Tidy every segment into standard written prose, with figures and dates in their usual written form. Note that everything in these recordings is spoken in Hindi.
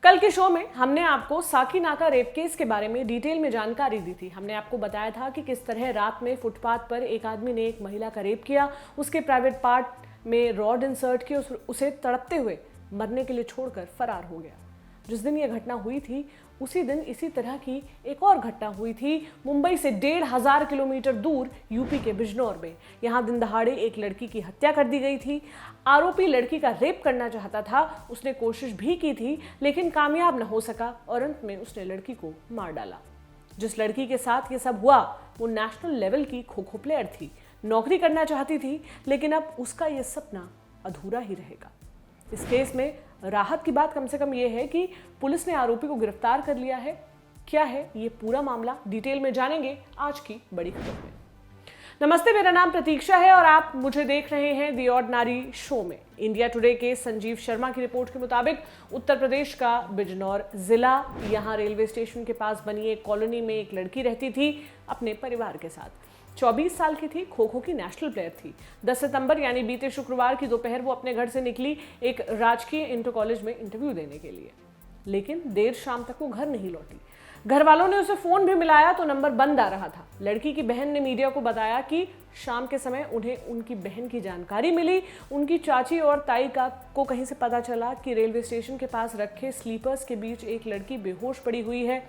कल के शो में हमने आपको साकीनाका रेप केस के बारे में डिटेल में जानकारी दी थी। हमने आपको बताया था कि किस तरह रात में फुटपाथ पर एक आदमी ने एक महिला का रेप किया, उसके प्राइवेट पार्ट में रॉड इंसर्ट किया, उसे तड़पते हुए मरने के लिए छोड़कर फरार हो गया। जिस दिन यह घटना हुई थी उसी दिन इसी तरह की एक और घटना हुई थी मुंबई से 1,500 किलोमीटर दूर यूपी के बिजनौर में। यहां दिन दहाड़े एक लड़की की हत्या कर दी गई थी। आरोपी लड़की का रेप करना चाहता था, उसने कोशिश भी की थी लेकिन कामयाब न हो सका और अंत में उसने लड़की को मार डाला। जिस लड़की के साथ ये सब हुआ वो नेशनल लेवल की खो खो प्लेयर थी, नौकरी करना चाहती थी, लेकिन अब उसका ये सपना अधूरा ही रहेगा। इस केस में राहत की बात कम से कम ये है कि पुलिस ने आरोपी को गिरफ्तार कर लिया है। क्या है ये पूरा मामला, डिटेल में जानेंगे आज की बड़ी खबर में। नमस्ते, मेरा नाम प्रतीक्षा है और आप मुझे देख रहे हैं दी ऑर्डिनरी शो में। इंडिया टुडे के संजीव शर्मा की रिपोर्ट के मुताबिक उत्तर प्रदेश का बिजनौर जिला, यहाँ रेलवे स्टेशन के पास बनी एक कॉलोनी में एक लड़की रहती थी अपने परिवार के साथ। 24 साल की थी, खो खो की नेशनल प्लेयर थी। 10 सितंबर यानी बीते शुक्रवार की दोपहर वो अपने घर से निकली एक राजकीय इंटर कॉलेज में इंटरव्यू देने के लिए, लेकिन देर शाम तक वो घर नहीं लौटी। घर वालों ने उसे फोन भी मिलाया तो नंबर बंद आ रहा था। लड़की की बहन ने मीडिया को बताया कि शाम के समय उन्हें उनकी बहन की जानकारी मिली। उनकी चाची और ताई को कहीं से पता चला कि रेलवे स्टेशन के पास रखे स्लीपर्स के बीच एक लड़की बेहोश पड़ी हुई है।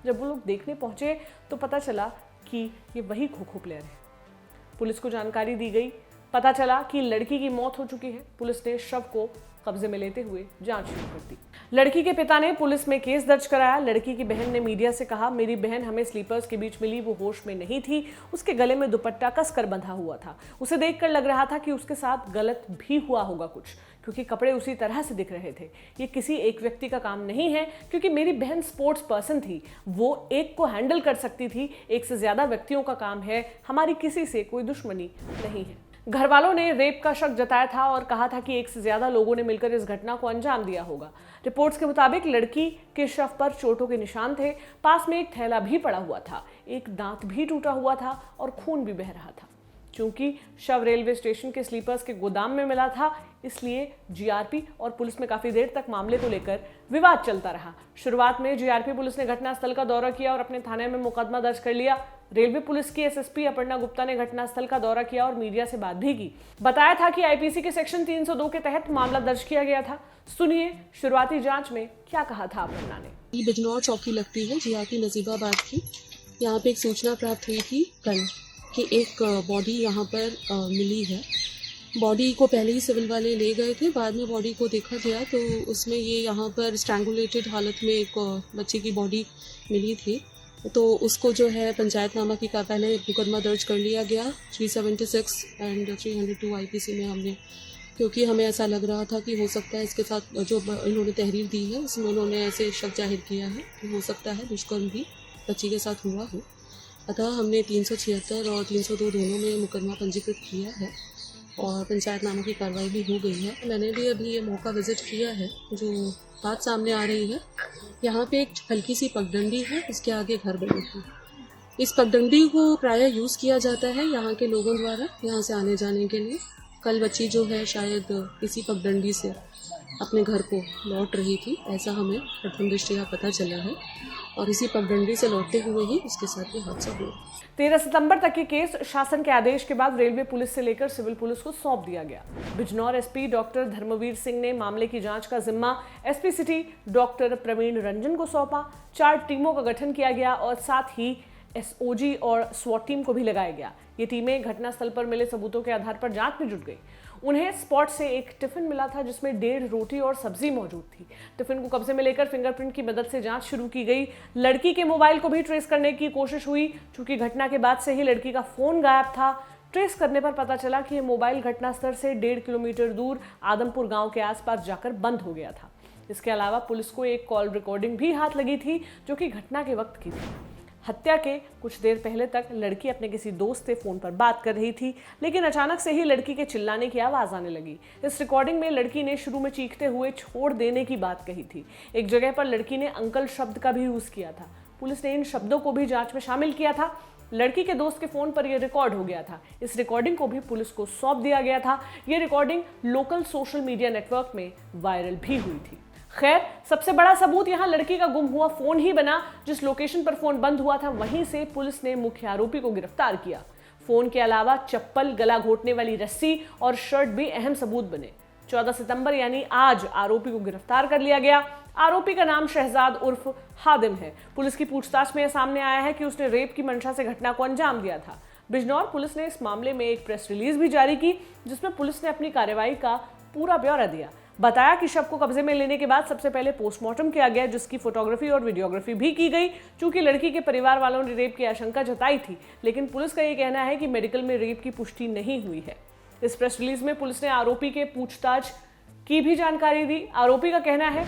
जब वो लोग देखने पहुंचे तो पता चला कि ये वही खो खो प्लेयर है। पुलिस को जानकारी दी गई, पता चला कि लड़की की मौत हो चुकी है। पुलिस ने शव को कब्जे में लेते हुए जांच शुरू कर दी। लड़की के पिता ने पुलिस में केस दर्ज कराया। लड़की की बहन ने मीडिया से कहा, मेरी बहन हमें स्लीपर्स के बीच मिली, वो होश में नहीं थी, उसके गले में दुपट्टा कसकर बंधा हुआ था। उसे देखकर लग रहा था कि उसके साथ गलत भी हुआ होगा कुछ, क्योंकि कपड़े उसी तरह से दिख रहे थे। ये किसी एक व्यक्ति का काम नहीं है, क्योंकि मेरी बहन स्पोर्ट्स पर्सन थी, वो एक को हैंडल कर सकती थी, एक से ज्यादा व्यक्तियों का काम है, हमारी किसी से कोई दुश्मनी नहीं है। घर वालों ने रेप का शक जताया था और कहा था कि एक से ज्यादा लोगों ने मिलकर इस घटना को अंजाम दिया होगा। रिपोर्ट्स के मुताबिक लड़की के शव पर चोटों के निशान थे, पास में एक थैला भी पड़ा हुआ था, एक दांत भी टूटा हुआ था और खून भी बह रहा था। क्योंकि शव रेलवे स्टेशन के स्लीपर्स के गोदाम में मिला था, इसलिए जीआरपी और पुलिस में काफी देर तक मामले को लेकर विवाद चलता रहा। शुरुआत में जीआरपी पुलिस ने घटनास्थल का दौरा किया और अपने थाने में मुकदमा दर्ज कर लिया। रेलवे पुलिस की एसएसपी अपर्णा गुप्ता ने घटनास्थल का दौरा किया और मीडिया से बात भी की। बताया था कि आईपीसी के सेक्शन 302 के तहत मामला दर्ज किया गया था। सुनिए शुरुआती जांच में क्या कहा था अपर्णा ने। बिजनौर चौकी लगती है जीआरपी नजीबाबाद की। यहाँ पे एक सूचना प्राप्त हुई थी कल कि एक बॉडी यहाँ पर मिली है। बॉडी को पहले ही सिविल वाले ले गए थे, बाद में बॉडी को देखा गया तो उसमें ये यहाँ पर स्ट्रैंगुलेटेड हालत में एक बच्चे की बॉडी मिली थी। तो उसको जो है पंचायतनामा की का पहले मुकदमा दर्ज कर लिया गया 376 एंड 302 आईपीसी में हमने, क्योंकि हमें ऐसा लग रहा था कि हो सकता है इसके साथ जो इन्होंने तहरीर दी है उसमें उन्होंने ऐसे शक जाहिर किया है कि हो सकता है दुष्कर्म भी बच्ची के साथ हुआ हो। अतः हमने 376 और 302 दोनों में मुकदमा पंजीकृत किया है और पंचायतनामा की कार्रवाई भी हो गई है। मैंने भी अभी ये मौका विजिट किया है। जो बात सामने आ रही है, यहाँ पे एक हल्की सी पगडंडी है, इसके आगे घर बने हैं। इस पगडंडी को प्रायः यूज़ किया जाता है यहाँ के लोगों द्वारा यहाँ से आने जाने के लिए। कल बच्ची जो है शायद इसी पगडंडी से अपने घर को लौट रही थी, ऐसा हमें प्रथम दृष्टया पता चला है, और इसी पगडंडी से लौटते हुए ही उसके साथ ये हादसा हुआ। 13 सितंबर तक ये केस शासन के आदेश के बाद रेलवे पुलिस से लेकर सिविल पुलिस को सौंप दिया गया। बिजनौर एसपी डॉक्टर धर्मवीर सिंह ने मामले की जांच का जिम्मा SP city doctor Praveen Ranjan को सौंपा। 4 टीमों का गठन किया गया और साथ ही एसओजी और स्वॉट टीम को भी लगाया गया। ये टीमें घटनास्थल पर मिले सबूतों के आधार पर जांच में जुट गई। उन्हें स्पॉट से एक टिफिन मिला था जिसमें 1.5 रोटी और सब्जी मौजूद थी। टिफिन को कब्जे में लेकर फिंगरप्रिंट की मदद से जांच शुरू की गई। लड़की के मोबाइल को भी ट्रेस करने की कोशिश हुई। चूंकि घटना के बाद से ही लड़की का फोन गायब था, ट्रेस करने पर पता चला कि ये मोबाइल घटनास्थल से 1.5 किलोमीटर दूर आदमपुर गांव के आसपास जाकर बंद हो गया था। इसके अलावा पुलिस को एक कॉल रिकॉर्डिंग भी हाथ लगी थी जो कि घटना के वक्त की थी। हत्या के कुछ देर पहले तक लड़की अपने किसी दोस्त से फोन पर बात कर रही थी, लेकिन अचानक से ही लड़की के चिल्लाने की आवाज आने लगी। इस रिकॉर्डिंग में लड़की ने शुरू में चीखते हुए छोड़ देने की बात कही थी। एक जगह पर लड़की ने अंकल शब्द का भी यूज किया था। पुलिस ने इन शब्दों को भी जांच में शामिल किया था। लड़की के दोस्त के फोन पर यह रिकॉर्ड हो गया था। इस रिकॉर्डिंग को भी पुलिस को सौंप दिया गया था। यह recording local social media network में वायरल भी हुई थी। खैर, सबसे बड़ा सबूत यहाँ लड़की का गुम हुआ फोन ही बना। जिस लोकेशन पर फोन बंद हुआ था वहीं से पुलिस ने मुख्य आरोपी को गिरफ्तार किया। फोन के अलावा चप्पल, गला घोटने वाली रस्सी और शर्ट भी अहम सबूत बने। 14 सितंबर यानी आज आरोपी को गिरफ्तार कर लिया गया। आरोपी का नाम शहजाद उर्फ हादिम है। पुलिस की पूछताछ में यह सामने आया है कि उसने रेप की मंशा से घटना को अंजाम दिया था। बिजनौर पुलिस ने इस मामले में एक प्रेस रिलीज भी जारी की, जिसमें पुलिस ने अपनी कार्रवाई का पूरा ब्यौरा दिया। बताया कि शव को कब्जे में लेने के बाद सबसे पहले पोस्टमार्टम किया गया, जिसकी फोटोग्राफी और वीडियोग्राफी भी की गई। चूंकि लड़की के परिवार वालों ने रेप की आशंका जताई थी, लेकिन पुलिस का यह कहना है कि मेडिकल में रेप की पुष्टि नहीं हुई है। इस प्रेस रिलीज में पुलिस ने आरोपी के पूछताछ की भी जानकारी दी। आरोपी का कहना है,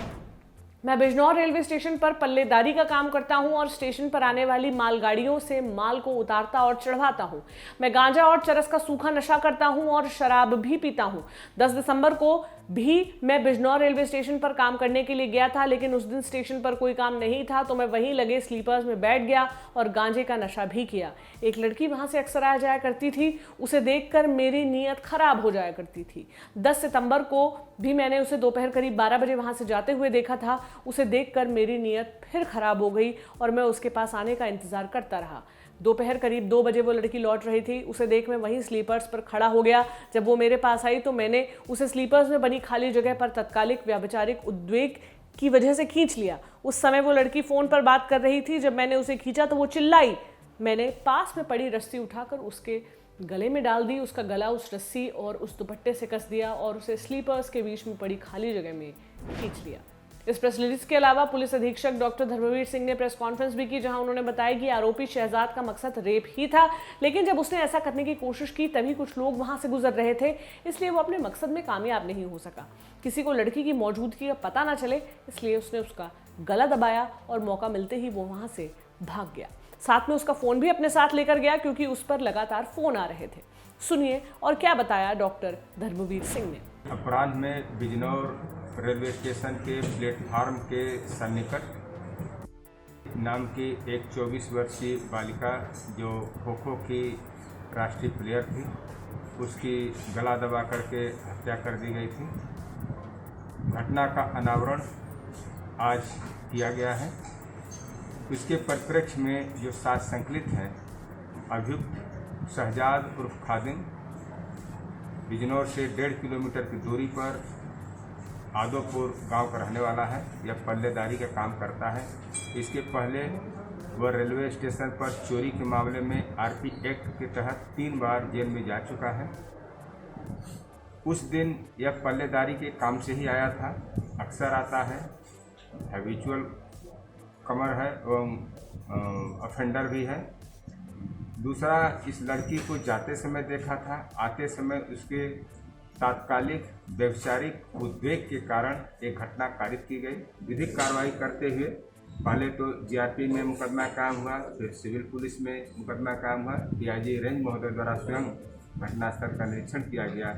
मैं बिजनौर रेलवे स्टेशन पर पल्लेदारी का काम करता हूं और स्टेशन पर आने वाली मालगाड़ियों से माल को उतारता और चढ़वाता हूं। मैं गांजा और चरस का सूखा नशा करता हूं और शराब भी पीता हूं। 10 दिसंबर को भी मैं बिजनौर रेलवे स्टेशन पर काम करने के लिए गया था, लेकिन उस दिन स्टेशन पर कोई काम नहीं था तो मैं वहीं लगे स्लीपर्स में बैठ गया और गांजे का नशा भी किया। एक लड़की वहां से अक्सर आ जाया करती थी, उसे देखकर मेरी नीयत खराब हो जाया करती थी। 10 सितंबर को भी मैंने उसे दोपहर करीब 12 बजे वहां से जाते हुए देखा था। उसे देखकर मेरी नीयत फिर खराब हो गई और मैं उसके पास आने का इंतजार करता रहा। दोपहर करीब 2 बजे वो लड़की लौट रही थी। उसे देख मैं वहीं स्लीपर्स पर खड़ा हो गया। जब वो मेरे पास आई तो मैंने उसे स्लीपर्स में बनी खाली जगह पर तत्कालिक व्यावचारिक उद्वेग की वजह से खींच लिया। उस समय वो लड़की फोन पर बात कर रही थी। जब मैंने उसे खींचा तो वो चिल्लाई। मैंने पास में पड़ी रस्सी उठाकर उसके गले में डाल दी। उसका गला उस रस्सी और उस दुपट्टे से कस दिया और उसे स्लीपर्स के बीच में पड़ी खाली जगह में खींच लिया। इस प्रेस रिलीज के अलावा पुलिस अधीक्षक डॉक्टर धर्मवीर सिंह ने प्रेस कॉन्फ्रेंस भी की, जहां उन्होंने बताया कि आरोपी शहजाद का मकसद रेप ही था, लेकिन जब उसने ऐसा करने की कोशिश की तभी कुछ लोग वहां से गुजर रहे थे, इसलिए वो अपने मकसद में कामयाब नहीं हो सका। किसी को लड़की की मौजूदगी का पता ना चले, इसलिए उसने उसका गला दबाया और मौका मिलते ही वो वहां से भाग गया। साथ में उसका फोन भी अपने साथ लेकर गया, क्योंकि उस पर लगातार फोन आ रहे थे। सुनिए और क्या बताया डॉक्टर धर्मवीर सिंह ने। अपराध में बिजनौर रेलवे स्टेशन के प्लेटफार्म के सन्निकट नाम की एक 24 वर्षीय बालिका जो खो खो की राष्ट्रीय प्लेयर थी, उसकी गला दबा करके हत्या कर दी गई थी। घटना का अनावरण आज किया गया है। इसके परिप्रेक्ष्य में जो साक्ष्य संकलित है, अभियुक्त शहजाद उर्फ खादिम बिजनौर से 1.5 किलोमीटर की दूरी पर आदोपुर गांव का रहने वाला है। यह पल्लेदारी का काम करता है। इसके पहले वह रेलवे स्टेशन पर चोरी के मामले में आरपी एक्ट के तहत 3 बार जेल में जा चुका है। उस दिन यह पल्लेदारी के काम से ही आया था, अक्सर आता है, हैबिचुअल कमर है एवं ऑफेंडर भी है। दूसरा, इस लड़की को जाते समय देखा था, आते समय उसके तात्कालिक वैचारिक उद्वेग के कारण एक घटना कारित की गई। विधिक कार्रवाई करते हुए पहले तो जीआरपी में मुकदमा कायम हुआ, फिर सिविल पुलिस में मुकदमा कायम हुआ। डीआईजी रेंज महोदय द्वारा स्वयं घटनास्थल का निरीक्षण किया गया।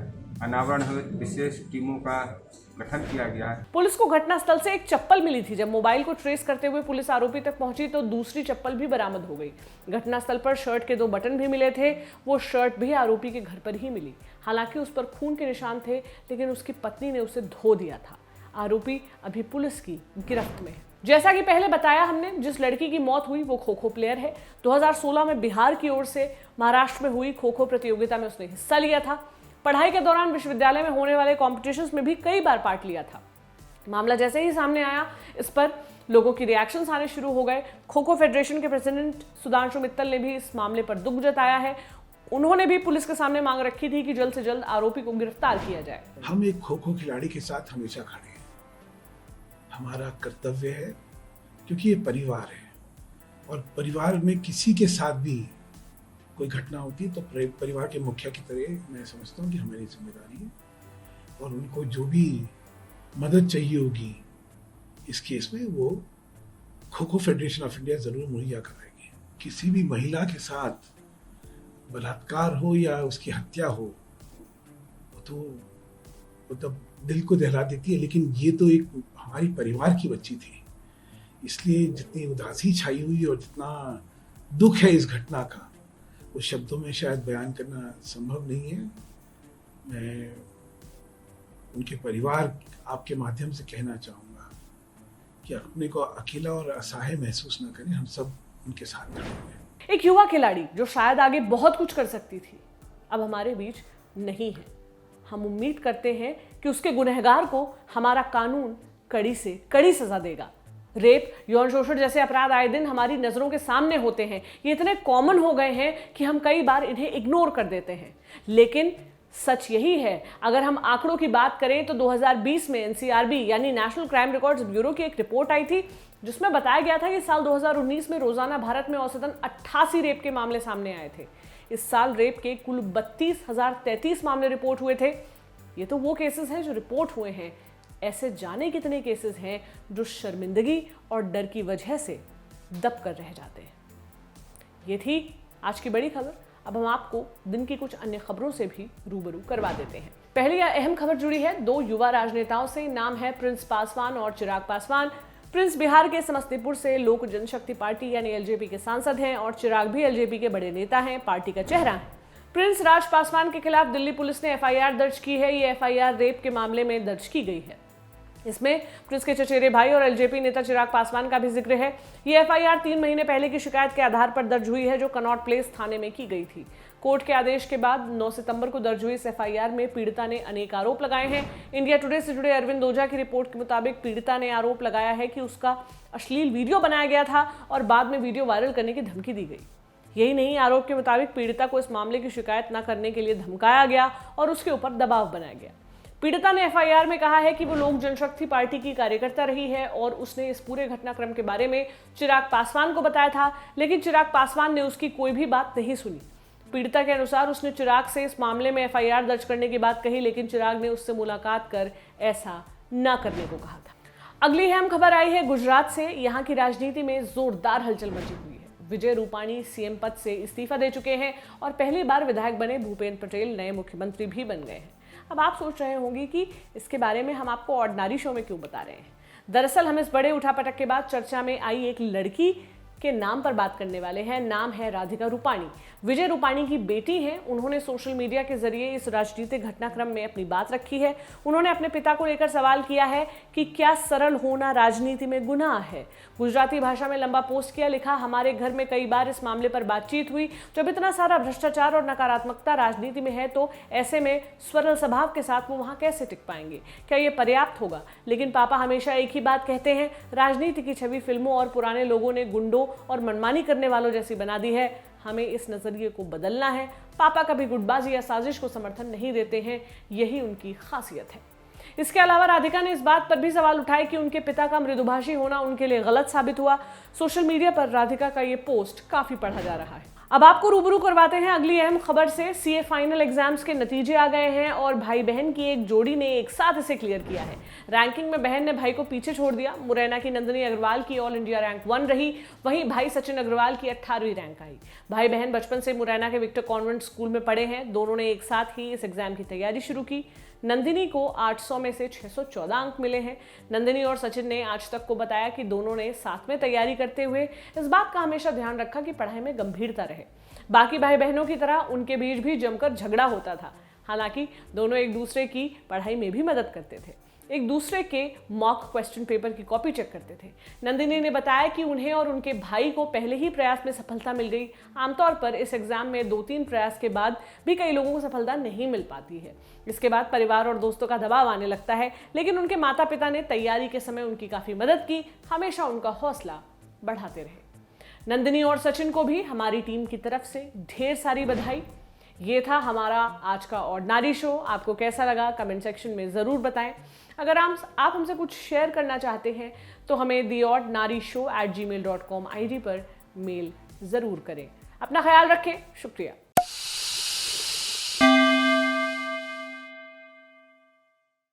अनावरण हुए विशेष टीमों का गठन किया गया। पुलिस को घटनास्थल से एक चप्पल मिली थी। जब मोबाइल को ट्रेस करते हुए पुलिस आरोपी तक पहुंची तो दूसरी चप्पल भी बरामद हो गई। घटनास्थल पर शर्ट के 2 बटन भी मिले थे। वो शर्ट भी आरोपी के घर पर ही मिली। हालांकि उस पर खून के निशान थे, लेकिन उसकी पत्नी ने उसे धो दिया था। आरोपी अभी पुलिस की गिरफ्त में है। जैसा कि पहले बताया हमने, जिस लड़की की मौत हुई वो खो खो प्लेयर है। 2016 में बिहार की ओर से महाराष्ट्र में हुई खो खो प्रतियोगिता में उसने हिस्सा लिया था। पढ़ाई के दौरान विश्वविद्यालय में होने वाले कॉम्पिटिशन्स में भी कई बार पार्ट लिया था। मामला जैसे ही सामने आया, इस पर लोगों की रिएक्शंस आने शुरू हो गए। खो खो फेडरेशन के प्रेसिडेंट सुधांशु मित्तल ने भी इस मामले पर दुख जताया है। उन्होंने भी पुलिस के सामने मांग रखी थी कि जल्द से जल्द आरोपी को गिरफ्तार किया जाए। हम एक खो खो खिलाड़ी के साथ हमेशा खड़े हैं। हमारा कर्तव्य है, क्योंकि ये परिवार है और परिवार में किसी के साथ भी कोई घटना होती है तो परिवार के मुखिया की तरह मैं समझता हूँ कि हमारी जिम्मेदारी है और उनको जो भी मदद चाहिए होगी इस केस में वो kho kho federation of India जरूर मुहैया कराएगी। किसी भी महिला के साथ बलात्कार हो या उसकी हत्या हो तो मतलब दिल को दहला देती है, लेकिन ये तो एक हमारी परिवार की बच्ची थी, इसलिए जितनी उदासी छाई हुई और जितना दुख है इस घटना का वो शब्दों में शायद बयान करना संभव नहीं है। मैं उनके परिवार आपके माध्यम से कहना चाहूँगा कि अपने को अकेला और असहाय महसूस न करें, हम सब उनके साथ खड़े हैं। एक युवा खिलाड़ी जो शायद आगे बहुत कुछ कर सकती थी, अब हमारे बीच नहीं है। हम उम्मीद करते हैं कि उसके गुनहगार को हमारा कानून कड़ी से कड़ी सजा देगा। रेप, यौन शोषण जैसे अपराध आए दिन हमारी नजरों के सामने होते हैं। ये इतने कॉमन हो गए हैं कि हम कई बार इन्हें इग्नोर कर देते हैं। लेकिन सच यही है, अगर हम आंकड़ों की बात करें तो 2020 में एनसीआरबी यानी नेशनल क्राइम रिकॉर्ड्स ब्यूरो की एक रिपोर्ट आई थी, जिसमें बताया गया था कि साल 2019 में रोजाना भारत में औसतन 88 रेप के मामले सामने आए थे। इस साल रेप के कुल 32,033 मामले रिपोर्ट हुए थे। ये तो वो केसेस हैं जो रिपोर्ट हुए हैं। ऐसे जाने कितने केसेस हैं जो शर्मिंदगी और डर की वजह से दब कर रह जाते हैं। ये थी आज की बड़ी खबर। अब हम आपको दिन की कुछ अन्य खबरों से भी रूबरू करवा देते हैं। पहली यह अहम खबर जुड़ी है दो युवा राजनेताओं से। नाम है प्रिंस पासवान और चिराग पासवान। प्रिंस बिहार के समस्तीपुर से लोक जनशक्ति पार्टी यानी एलजेपी के सांसद हैं और चिराग भी एलजेपी के बड़े नेता हैं, पार्टी का चेहरा है। प्रिंस राज पासवान के खिलाफ दिल्ली पुलिस ने एफआईआर दर्ज की है। ये एफआईआर रेप के मामले में दर्ज की गई है। इसमें प्रिंस के चचेरे भाई और एलजेपी नेता चिराग पासवान का भी जिक्र है। ये एफआईआर 3 महीने पहले की शिकायत के आधार पर दर्ज हुई है, जो कनॉट प्लेस थाने में की गई थी। कोर्ट के आदेश के बाद 9 सितंबर को दर्ज हुई इस एफआईआर में पीड़िता ने अनेक आरोप लगाए हैं। इंडिया टुडे से जुड़े अरविंद ओझा की रिपोर्ट के मुताबिक पीड़िता ने आरोप लगाया है कि उसका अश्लील वीडियो बनाया गया था और बाद में वीडियो वायरल करने की धमकी दी गई। यही नहीं, आरोप के मुताबिक पीड़िता को इस मामले की शिकायत न करने के लिए धमकाया गया और उसके ऊपर दबाव बनाया गया। पीड़िता ने एफआईआर में कहा है कि वो लोक जनशक्ति पार्टी की कार्यकर्ता रही है और उसने इस पूरे घटनाक्रम के बारे में चिराग पासवान को बताया था, लेकिन चिराग पासवान ने उसकी कोई भी बात नहीं सुनी। पीड़िता के अनुसार उसने चिराग से इस मामले में एफआईआर दर्ज करने की बात कही, लेकिन चिराग ने उससे मुलाकात कर ऐसा न करने को कहा था। अगली अहम खबर आई है गुजरात से। यहाँ की राजनीति में जोरदार हलचल मची हुई है। विजय रूपाणी सीएम पद से इस्तीफा दे चुके हैं और पहली बार विधायक बने भूपेंद्र पटेल नए मुख्यमंत्री भी बन गए हैं। अब आप सोच रहे होंगे कि इसके बारे में हम आपको ऑर्डिनरी शो में क्यों बता रहे हैं। दरअसल हम इस बड़े उठापटक के बाद चर्चा में आई एक लड़की के नाम पर बात करने वाले हैं। नाम है राधिका रूपाणी। विजय रूपाणी की बेटी हैं। उन्होंने सोशल मीडिया के जरिए इस राजनीतिक घटनाक्रम में अपनी बात रखी है। उन्होंने अपने पिता को लेकर सवाल किया है कि क्या सरल होना राजनीति में गुनाह है। गुजराती भाषा में लंबा पोस्ट किया, लिखा, हमारे घर में कई बार इस मामले पर बातचीत हुई। जब इतना सारा भ्रष्टाचार और नकारात्मकता राजनीति में है तो ऐसे में सरल स्वभाव के साथ वो वहाँ कैसे टिक पाएंगे? क्या ये पर्याप्त होगा? लेकिन पापा हमेशा एक ही बात कहते हैं, राजनीति की छवि फिल्मों और पुराने लोगों ने गुंडों और मनमानी करने वालों जैसी बना दी है। हमें इस नजरिए को बदलना है। पापा कभी गुटबाजी या साजिश को समर्थन नहीं देते हैं, यही उनकी खासियत है। इसके अलावा राधिका ने इस बात पर भी सवाल उठाए कि उनके पिता का मृदुभाषी होना उनके लिए गलत साबित हुआ। सोशल मीडिया पर राधिका का ये पोस्ट काफी पढ़ा जा रहा है। अब आपको रूबरू करवाते हैं अगली अहम खबर से। सीए फाइनल एग्जाम्स के नतीजे आ गए हैं और भाई बहन की एक जोड़ी ने एक साथ इसे क्लियर किया है। रैंकिंग में बहन ने भाई को पीछे छोड़ दिया। मुरैना की नंदिनी अग्रवाल की ऑल इंडिया रैंक 1 रही, वहीं भाई सचिन अग्रवाल की 18वीं रैंक आई। भाई बहन बचपन से मुरैना के विक्टर कॉन्वेंट स्कूल में पढ़े हैं। दोनों ने एक साथ ही इस एग्जाम की तैयारी शुरू की। नंदिनी को 800 में से 614 अंक मिले हैं। नंदिनी और सचिन ने आज तक को बताया कि दोनों ने साथ में तैयारी करते हुए इस बात का हमेशा ध्यान रखा कि पढ़ाई में गंभीरता रहे। बाकी भाई बहनों की तरह उनके बीच भी जमकर झगड़ा होता था। हालांकि दोनों एक दूसरे की पढ़ाई में भी मदद करते थे, एक दूसरे के मॉक क्वेश्चन पेपर की कॉपी चेक करते थे। नंदिनी ने बताया कि उन्हें और उनके भाई को पहले ही प्रयास में सफलता मिल गई। आमतौर पर इस एग्जाम में 2-3 प्रयास के बाद भी कई लोगों को सफलता नहीं मिल पाती है। इसके बाद परिवार और दोस्तों का दबाव आने लगता है, लेकिन उनके माता पिता ने तैयारी के समय उनकी काफ़ी मदद की, हमेशा उनका हौसला बढ़ाते रहे। नंदिनी और सचिन को भी हमारी टीम की तरफ से ढेर सारी बधाई। ये था हमारा आज का ऑर्डिनरी शो। आपको कैसा लगा कमेंट सेक्शन में ज़रूर बताएं। अगर आप हमसे कुछ शेयर करना चाहते हैं तो हमें theordinaryshow@gmail.com आईडी पर मेल ज़रूर करें। अपना ख्याल रखें। शुक्रिया।